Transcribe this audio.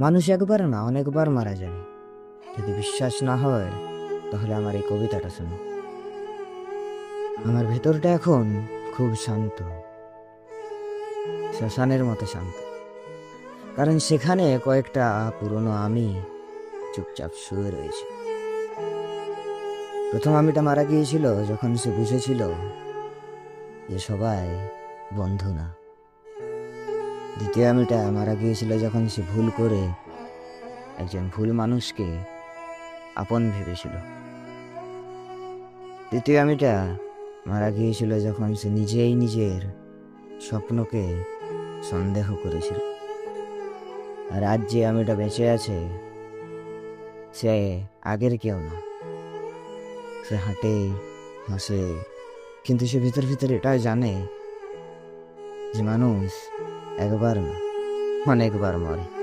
মানুষ একবার না অনেকবার মারা যায়। যদি বিশ্বাস না হয় তাহলে আমার এই কবিতাটা শোনো। আমার ভেতরটা এখন খুব শান্ত, শ্মশানের মতো শান্ত। কারণ সেখানে কয়েকটা পুরনো আমি চুপচাপ শুয়ে রয়েছে। প্রথম আমিটা মারা গিয়েছিল যখন সে বুঝেছিল যে সবাই বন্ধু না। দ্বিতীয় আমিটা মারা গিয়েছিল যখন সে ভুল করে একজন ভুল মানুষকে আপন ভেবেছিল। তৃতীয় আমিটা মারা গিয়েছিল যখন সে নিজেই নিজের স্বপ্নকে সন্দেহ করেছিল। আর আজ যে আমিটা বেঁচে আছে সে আগের কেউ না। সে হাঁটে, হাসে, কিন্তু সে ভিতর ভিতর এটাও জানে যে মানুষ একবার না অনেকবার মরে।